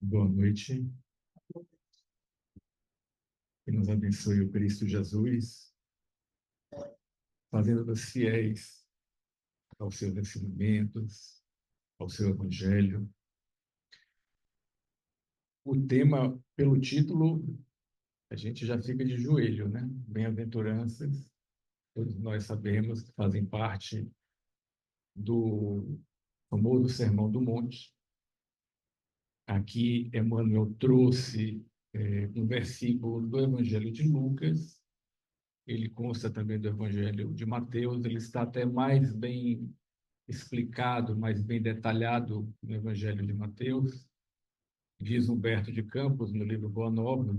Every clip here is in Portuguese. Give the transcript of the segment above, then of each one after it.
Boa noite, que nos abençoe o Cristo Jesus, fazendo-nos fiéis aos seus ensinamentos, ao seu Evangelho. O tema, pelo título, a gente já fica de joelho, né? Bem-aventuranças, todos nós sabemos que fazem parte do famoso Sermão do Monte. Aqui, Emmanuel trouxe um versículo do Evangelho de Lucas. Ele consta também do Evangelho de Mateus. Ele está até mais bem explicado, mais bem detalhado no Evangelho de Mateus. Diz Humberto de Campos, no livro Boa Nova,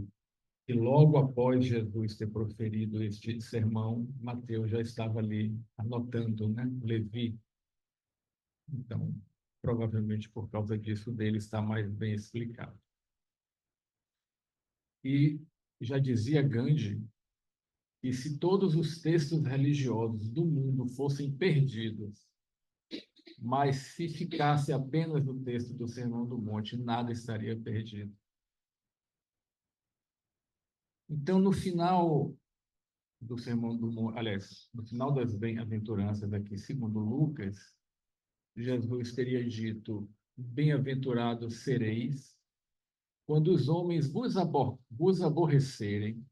que logo após Jesus ter proferido este sermão, Mateus já estava ali anotando, né? Levi. Então, provavelmente por causa disso, dele está mais bem explicado. E já dizia Gandhi que se todos os textos religiosos do mundo fossem perdidos, mas se ficasse apenas no texto do Sermão do Monte, nada estaria perdido. Então, no final do Sermão do Monte, aliás, no final das bem-aventuranças aqui, segundo Lucas, Jesus teria dito: bem-aventurados sereis quando os homens vos aborrecerem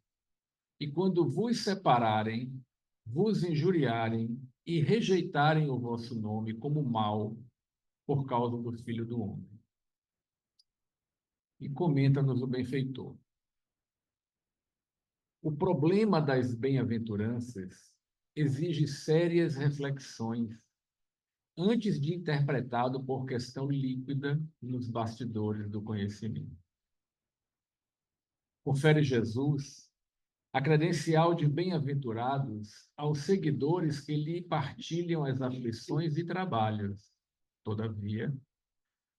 e quando vos separarem, vos injuriarem e rejeitarem o vosso nome como mal por causa do Filho do Homem. E comenta-nos o benfeitor: o problema das bem-aventuranças exige sérias reflexões antes de interpretado por questão líquida nos bastidores do conhecimento. Confere Jesus a credencial de bem-aventurados aos seguidores que lhe partilham as aflições e trabalhos. Todavia,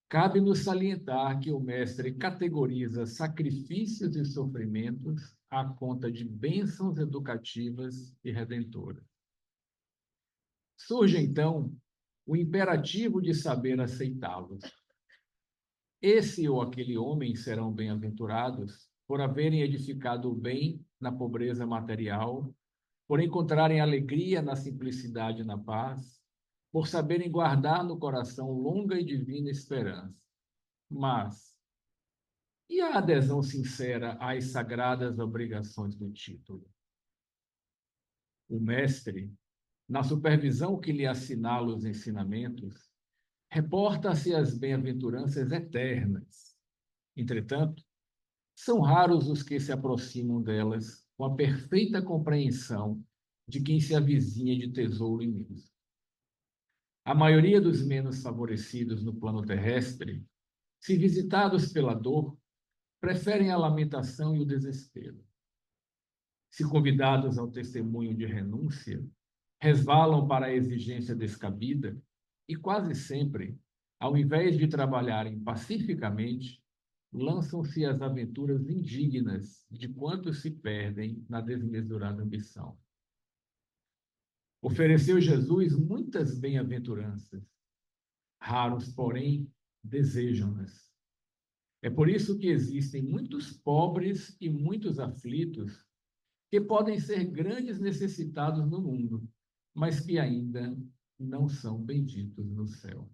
cabe-nos salientar que o Mestre categoriza sacrifícios e sofrimentos à conta de bênçãos educativas e redentoras. Surge, então, o imperativo de saber aceitá-los. Esse ou aquele homem serão bem-aventurados por haverem edificado o bem na pobreza material, por encontrarem alegria na simplicidade e na paz, por saberem guardar no coração longa e divina esperança. Mas, e a adesão sincera às sagradas obrigações do título? O mestre, na supervisão que lhe assinala os ensinamentos, reporta-se às bem-aventuranças eternas. Entretanto, são raros os que se aproximam delas com a perfeita compreensão de quem se avizinha de tesouro imenso. A maioria dos menos favorecidos no plano terrestre, se visitados pela dor, preferem a lamentação e o desespero. Se convidados ao testemunho de renúncia, resvalam para a exigência descabida e quase sempre, ao invés de trabalharem pacificamente, lançam-se às aventuras indignas de quantos se perdem na desmesurada ambição. Ofereceu Jesus muitas bem-aventuranças, raros, porém, desejam-nas. É por isso que existem muitos pobres e muitos aflitos que podem ser grandes necessitados no mundo, mas que ainda não são benditos no céu.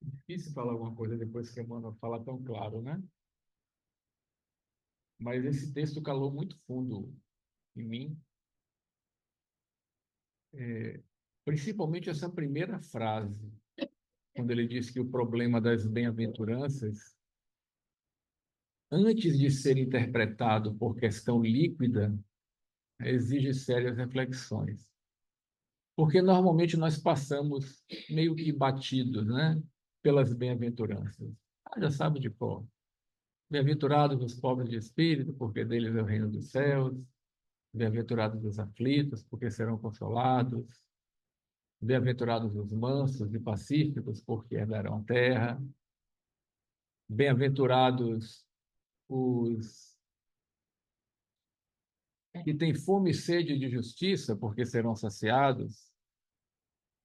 Difícil falar alguma coisa depois que a Emmanuel fala tão claro, né? Mas esse texto calou muito fundo em mim, principalmente essa primeira frase, quando ele diz que o problema das bem-aventuranças, antes de ser interpretado por questão líquida, exige sérias reflexões. Porque normalmente nós passamos meio que batidos, né, pelas bem-aventuranças. Já sabe de cor. Bem-aventurados os pobres de espírito, porque deles é o reino dos céus. Bem-aventurados os aflitos, porque serão consolados. Bem-aventurados os mansos e pacíficos, porque herdarão a terra. Bem-aventurados os que têm fome e sede de justiça, porque serão saciados.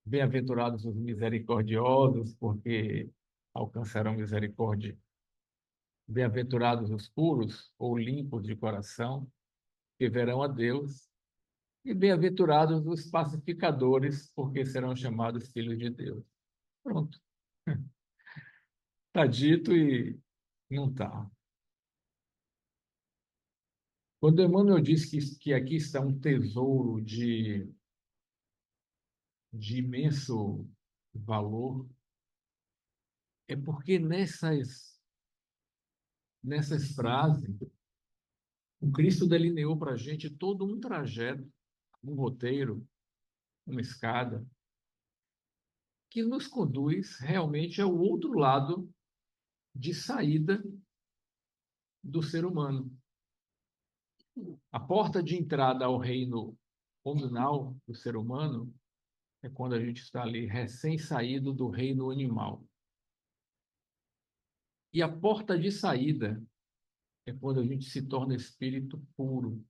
Bem-aventurados os misericordiosos, porque alcançarão misericórdia. Bem-aventurados os puros ou limpos de coração, que verão a Deus. E bem-aventurados os pacificadores, porque serão chamados filhos de Deus. Pronto. Está dito e não está. Quando Emmanuel diz que aqui está um tesouro de imenso valor, é porque nessas frases, o Cristo delineou para a gente todo um trajeto, um roteiro, uma escada, que nos conduz realmente ao outro lado de saída do ser humano. A porta de entrada ao reino comunal do ser humano é quando a gente está ali recém-saído do reino animal. E a porta de saída é quando a gente se torna espírito puro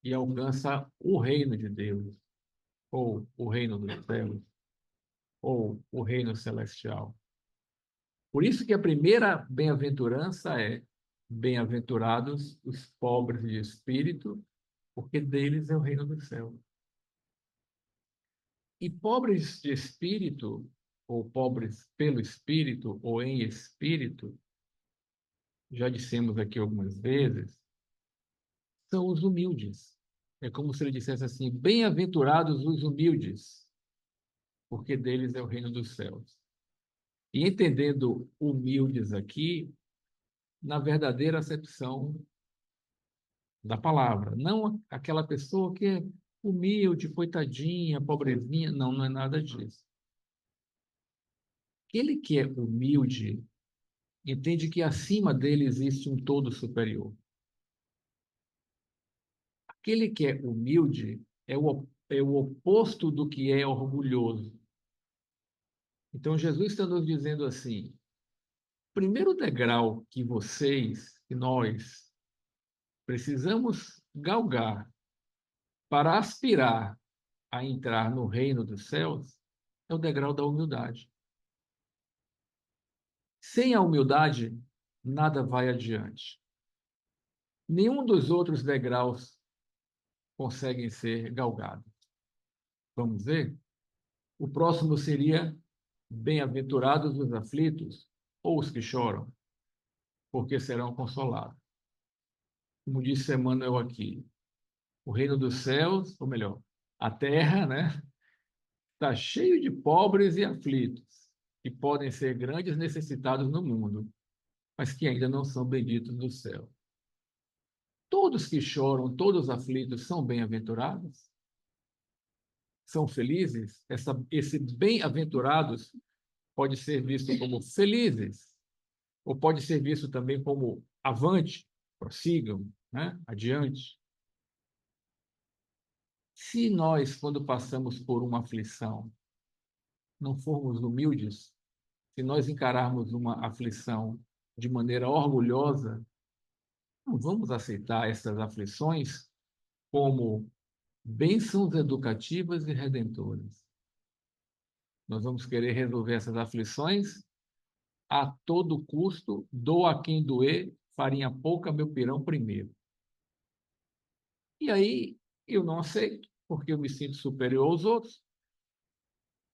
e alcança o reino de Deus, ou o reino dos céus, ou o reino celestial. Por isso que a primeira bem-aventurança é: bem-aventurados os pobres de espírito, porque deles é o reino dos céus. E pobres de espírito, ou pobres pelo espírito, ou em espírito, já dissemos aqui algumas vezes, são os humildes. É como se ele dissesse assim: bem-aventurados os humildes, porque deles é o reino dos céus. E entendendo humildes aqui, na verdadeira acepção da palavra, não aquela pessoa que é humilde, coitadinha, pobrezinha, não, não é nada disso. Aquele que é humilde entende que acima dele existe um todo superior. Aquele que é humilde é o oposto do que é orgulhoso. Então, Jesus está nos dizendo assim: o primeiro degrau que vocês, que nós, precisamos galgar para aspirar a entrar no reino dos céus é o degrau da humildade. Sem a humildade, nada vai adiante. Nenhum dos outros degraus conseguem ser galgados. Vamos ver? O próximo seria: bem-aventurados os aflitos ou os que choram, porque serão consolados. Como disse Emmanuel aqui, o reino dos céus, ou melhor, a terra, né, está cheio de pobres e aflitos, que podem ser grandes necessitados no mundo, mas que ainda não são benditos do céu. Todos que choram, todos aflitos, são bem-aventurados? São felizes? Esse bem-aventurados pode ser visto como felizes, ou pode ser visto também como avante, prossigam, né? Adiante. Se nós, quando passamos por uma aflição, não formos humildes, se nós encararmos uma aflição de maneira orgulhosa, não vamos aceitar essas aflições como bênçãos educativas e redentoras. Nós vamos querer resolver essas aflições a todo custo, doa a quem doer, farinha pouca, meu pirão primeiro. E aí eu não aceito, porque eu me sinto superior aos outros,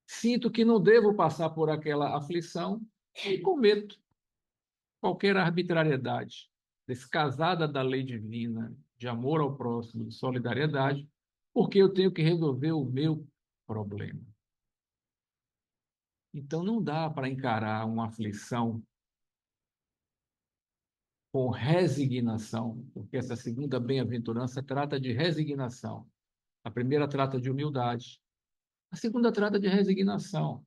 sinto que não devo passar por aquela aflição e cometo qualquer arbitrariedade descasada da lei divina de amor ao próximo, de solidariedade, porque eu tenho que resolver o meu problema. Então não dá para encarar uma aflição com resignação, porque essa segunda bem-aventurança trata de resignação. A primeira trata de humildade, a segunda trata de resignação.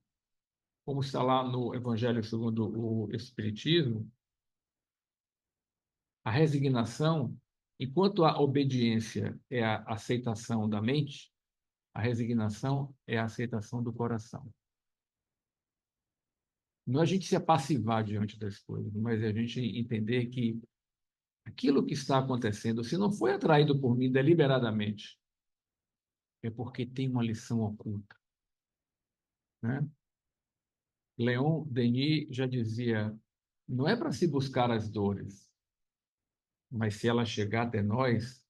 Como está lá no Evangelho segundo o Espiritismo, a resignação, enquanto a obediência é a aceitação da mente, a resignação é a aceitação do coração. Não é a gente se apassivar diante das coisas, mas é a gente entender que aquilo que está acontecendo, se não foi atraído por mim deliberadamente, é porque tem uma lição oculta, né? Leon Denis já dizia, não é para se buscar as dores, mas se ela chegar até nós,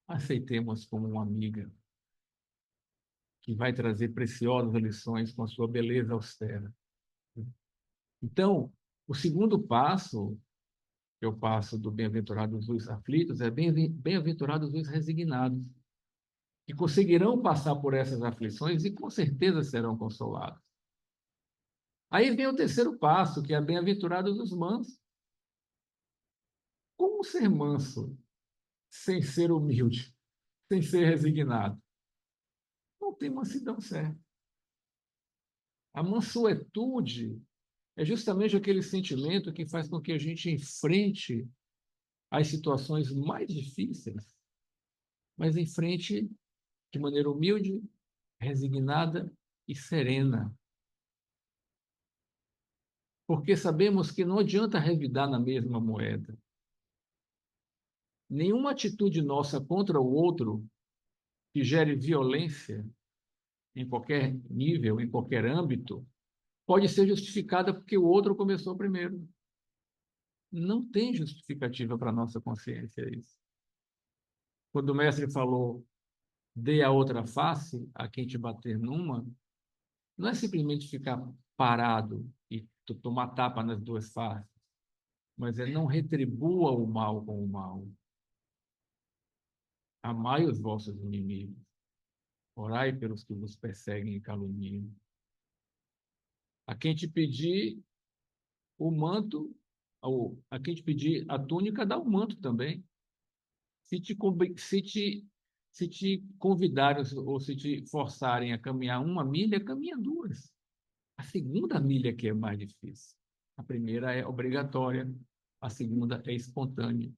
aceitemos como uma amiga que vai trazer preciosas lições com a sua beleza austera. Então, o segundo passo que eu passo do bem-aventurados os aflitos é bem-aventurados os resignados, que conseguirão passar por essas aflições e com certeza serão consolados. Aí vem o terceiro passo, que é bem-aventurados os mansos. Como ser manso sem ser humilde, sem ser resignado? Não tem mansidão certa. A mansuetude é justamente aquele sentimento que faz com que a gente enfrente as situações mais difíceis, mas enfrente de maneira humilde, resignada e serena. Porque sabemos que não adianta revidar na mesma moeda. Nenhuma atitude nossa contra o outro que gere violência em qualquer nível, em qualquer âmbito, pode ser justificada porque o outro começou primeiro. Não tem justificativa para a nossa consciência isso. Quando o mestre falou, dê a outra face a quem te bater numa, não é simplesmente ficar parado e tomar tapa nas duas faces, mas é não retribua o mal com o mal. Amai os vossos inimigos. Orai pelos que vos perseguem e caluniam. A quem te pedir o manto, ou a quem te pedir a túnica, dá o manto também. Se te, se te, se te convidarem ou se te forçarem a caminhar uma milha, caminha duas. A segunda milha que é mais difícil. A primeira é obrigatória, a segunda é espontânea,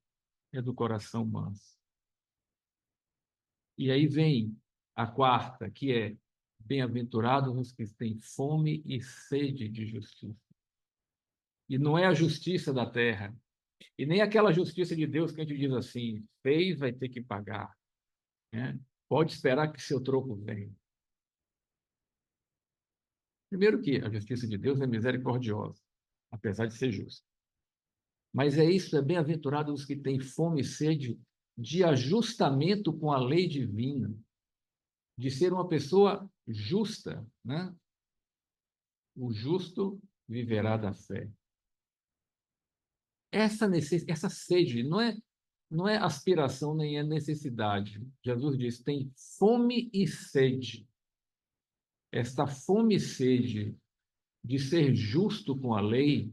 é do coração manso. E aí vem a quarta, que é bem-aventurados os que têm fome e sede de justiça. E não é a justiça da terra, e nem aquela justiça de Deus que a gente diz assim, fez, vai ter que pagar, né? Pode esperar que seu troco venha. Primeiro que a justiça de Deus é misericordiosa, apesar de ser justa. Mas é isso, é bem-aventurados os que têm fome e sede de ajustamento com a lei divina, de ser uma pessoa justa, né? O justo viverá da fé. Essa sede não é aspiração nem é necessidade. Jesus diz: tem fome e sede. Esta fome e sede de ser justo com a lei,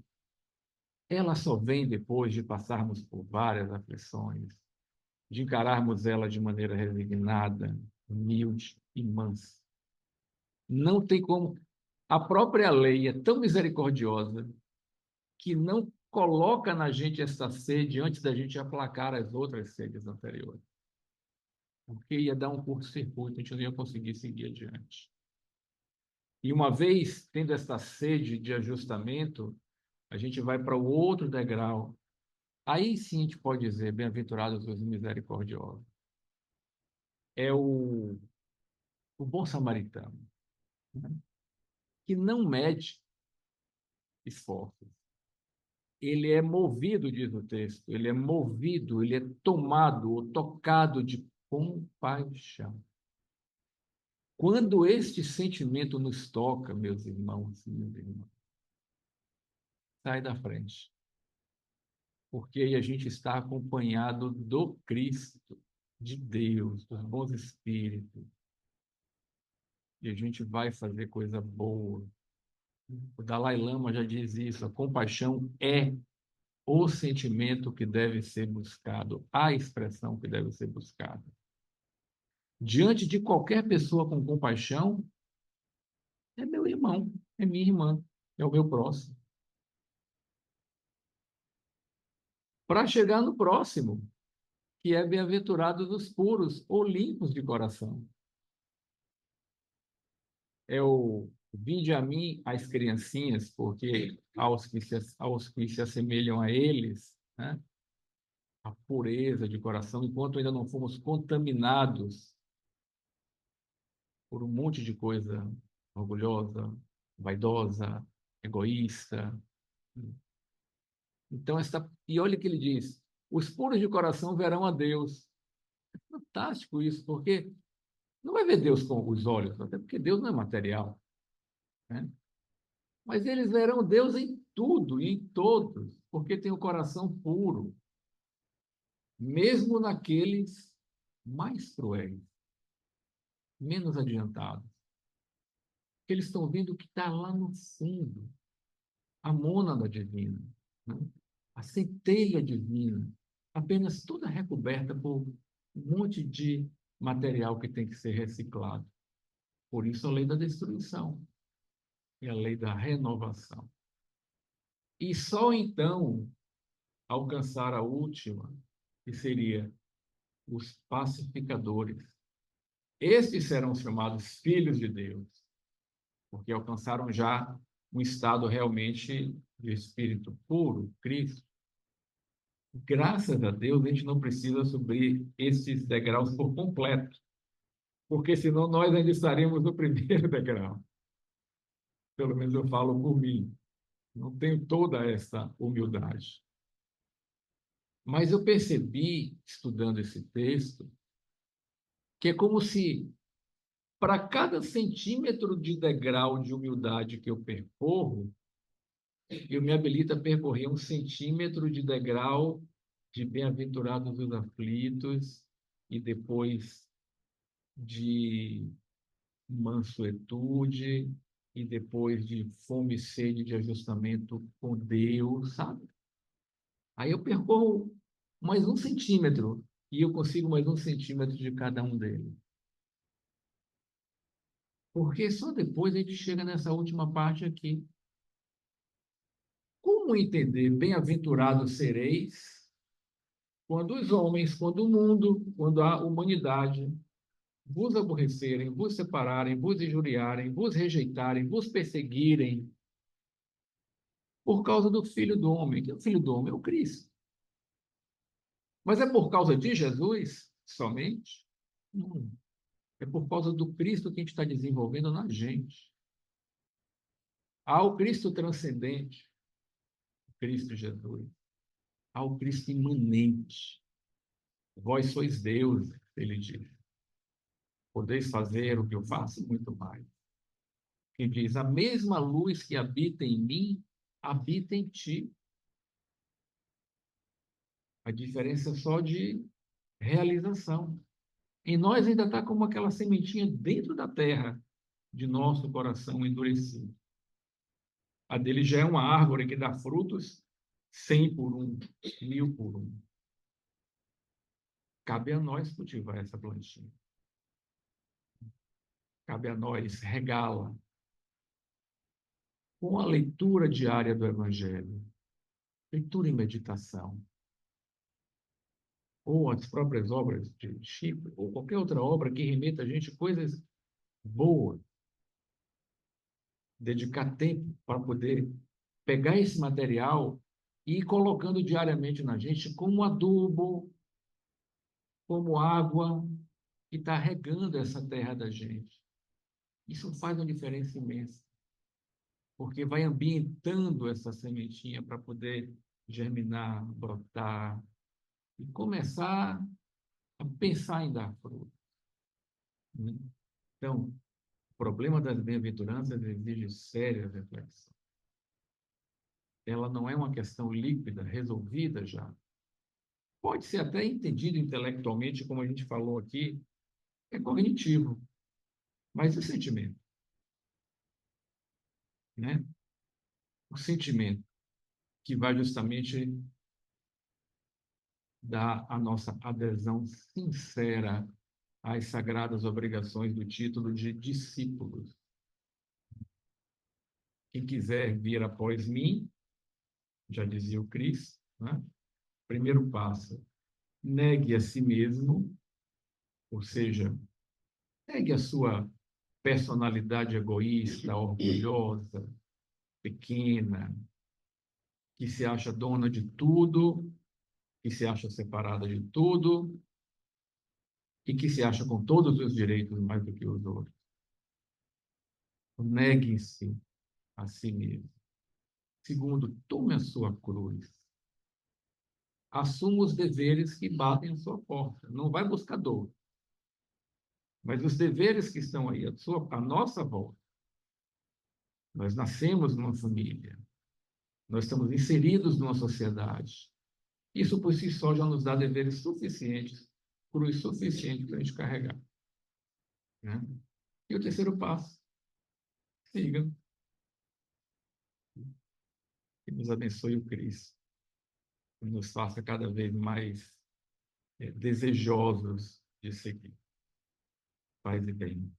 ela só vem depois de passarmos por várias aflições, de encararmos ela de maneira resignada, humilde e mansa. Não tem como. A própria lei é tão misericordiosa que não coloca na gente essa sede antes da gente aplacar as outras sedes anteriores. Porque ia dar um curto-circuito, a gente não ia conseguir seguir adiante. E uma vez tendo essa sede de ajustamento, a gente vai para o outro degrau. Aí sim a gente pode dizer, bem-aventurados os misericordiosos. É o bom samaritano, né? Que não mede esforços. Ele é movido, diz o texto, ele é movido, ele é tomado ou tocado de compaixão. Quando este sentimento nos toca, meus irmãos e minhas irmãs, sai da frente, porque aí a gente está acompanhado do Cristo, de Deus, dos bons espíritos, e a gente vai fazer coisa boa. O Dalai Lama já diz isso, a compaixão é o sentimento que deve ser buscado, a expressão que deve ser buscada. Diante de qualquer pessoa com compaixão, é meu irmão, é minha irmã, é o meu próximo. Para chegar no próximo, que é bem-aventurados os puros ou limpos de coração. É o vinde a mim as criancinhas, porque aos que se assemelham a eles, né, a pureza de coração, enquanto ainda não fomos contaminados por um monte de coisa orgulhosa, vaidosa, egoísta. Então, e olha o que ele diz: os puros de coração verão a Deus. É fantástico isso, porque não vai ver Deus com os olhos, até porque Deus não é material, né? Mas eles verão Deus em tudo e em todos, porque tem o coração puro, mesmo naqueles mais cruéis, menos adiantados. Eles estão vendo o que está lá no fundo, a mônada divina, né? A centelha divina, apenas toda recoberta por um monte de material que tem que ser reciclado. Por isso a lei da destruição e a lei da renovação. E só então alcançar a última, que seria os pacificadores. Estes serão chamados filhos de Deus, porque alcançaram já um estado realmente de espírito puro, Cristo. Graças a Deus, a gente não precisa subir esses degraus por completo, porque senão nós ainda estaríamos no primeiro degrau. Pelo menos eu falo por mim. Não tenho toda essa humildade. Mas eu percebi, estudando esse texto, que é como se, para cada centímetro de degrau de humildade que eu percorro, eu me habilito a percorrer 1 centímetro de degrau de bem-aventurados os aflitos e depois de mansuetude e depois de fome e sede de ajustamento com Deus, sabe? Aí eu percorro mais 1 centímetro e eu consigo mais 1 centímetro de cada um deles. Porque só depois a gente chega nessa última parte aqui. Como entender bem-aventurados sereis quando os homens, quando o mundo, quando a humanidade vos aborrecerem, vos separarem, vos injuriarem, vos rejeitarem, vos perseguirem por causa do Filho do Homem? Que é o Filho do Homem é o Cristo. Mas é por causa de Jesus somente? Não. É por causa do Cristo que a gente está desenvolvendo na gente. Há o Cristo transcendente, o Cristo Jesus. Há o Cristo imanente. Vós sois Deus, ele diz. Podeis fazer o que eu faço muito mais. Que diz: a mesma luz que habita em mim, habita em ti. A diferença é só de realização. Em nós ainda está como aquela sementinha dentro da terra de nosso coração endurecido. A dele já é uma árvore que dá frutos 100 por 1, 1000 por 1. Cabe a nós cultivar essa plantinha. Cabe a nós regá-la com a leitura diária do Evangelho, leitura e meditação, ou as próprias obras de Chico, ou qualquer outra obra que remeta a gente coisas boas, dedicar tempo para poder pegar esse material e ir colocando diariamente na gente como adubo, como água que está regando essa terra da gente. Isso faz uma diferença imensa, porque vai ambientando essa sementinha para poder germinar, brotar e começar a pensar em dar fruto, né? Então, o problema das bem-aventuranças exige séria reflexão. Ela não é uma questão líquida, resolvida já. Pode ser até entendido intelectualmente, como a gente falou aqui, é cognitivo, mas e o sentimento, né? O sentimento que vai justamente dar a nossa adesão sincera às sagradas obrigações do título de discípulos. Quem quiser vir após mim, já dizia o Cristo, né? Primeiro passo, negue a si mesmo, ou seja, negue a sua personalidade egoísta, orgulhosa, pequena, que se acha dona de tudo, que se acha separada de tudo e que se acha com todos os direitos mais do que os outros. Negue-se a si mesmo. Segundo, tome a sua cruz. Assuma os deveres que batem à sua porta. Não vai buscar dor. Mas os deveres que estão aí à nossa volta. Nós nascemos numa família. Nós estamos inseridos numa sociedade. Isso por si só já nos dá deveres suficientes, cruz suficiente para a gente carregar. Né? E o terceiro passo, siga. Que nos abençoe o Cristo. Que nos faça cada vez mais desejosos de seguir. Paz e bem.